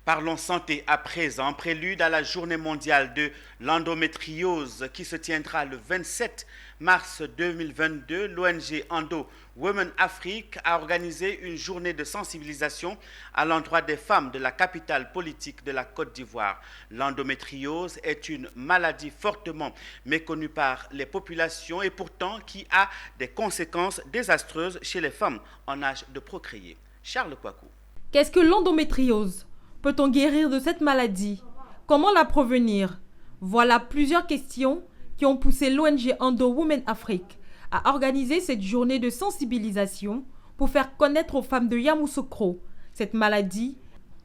Parlons santé à présent, prélude à la journée mondiale de l'endométriose qui se tiendra le 27 mars 2022. L'ONG Endo Women Afrique a organisé une journée de sensibilisation à l'endroit des femmes de la capitale politique de la Côte d'Ivoire. L'endométriose est une maladie fortement méconnue par les populations et pourtant qui a des conséquences désastreuses chez les femmes en âge de procréer. Charles Poicou. Qu'est-ce que l'endométriose ? Peut-on guérir de cette maladie? Comment la prévenir? Voilà plusieurs questions qui ont poussé l'ONG Endo Women Afrique à organiser cette journée de sensibilisation pour faire connaître aux femmes de Yamoussoukro cette maladie,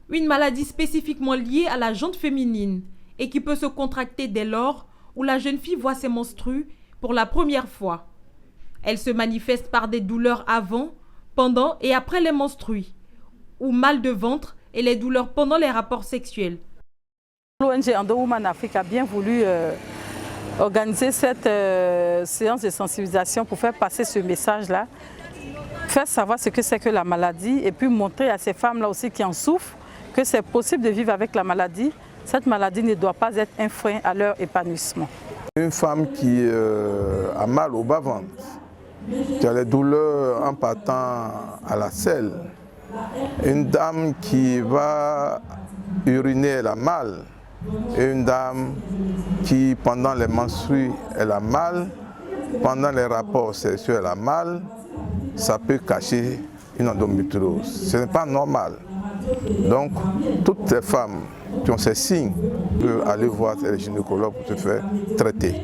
une maladie spécifiquement liée à la jante féminine et qui peut se contracter dès lors où la jeune fille voit ses menstrues pour la première fois. Elle se manifeste par des douleurs avant, pendant et après les menstrues, ou mal de ventre et les douleurs pendant les rapports sexuels. L'ONG Endo Women Afrique a bien voulu organiser cette séance de sensibilisation pour faire passer ce message-là, faire savoir ce que c'est que la maladie et puis montrer à ces femmes-là aussi qui en souffrent que c'est possible de vivre avec la maladie. Cette maladie ne doit pas être un frein à leur épanouissement. Une femme qui a mal au bas-ventre, qui a les douleurs en partant à la selle, une dame qui va uriner, elle a mal, et une dame qui pendant les menstrues, elle a mal, pendant les rapports sexuels, elle a mal, ça peut cacher une endométriose. Ce n'est pas normal. Donc, toutes les femmes qui ont ces signes peuvent aller voir les gynécologues pour se faire traiter.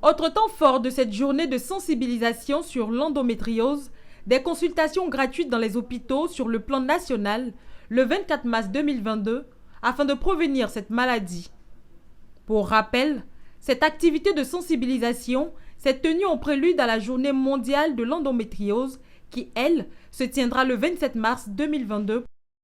Autre temps fort de cette journée de sensibilisation sur l'endométriose, des consultations gratuites dans les hôpitaux sur le plan national le 24 mars 2022 afin de prévenir cette maladie. Pour rappel, cette activité de sensibilisation s'est tenue en prélude à la journée mondiale de l'endométriose qui, elle, se tiendra le 27 mars 2022.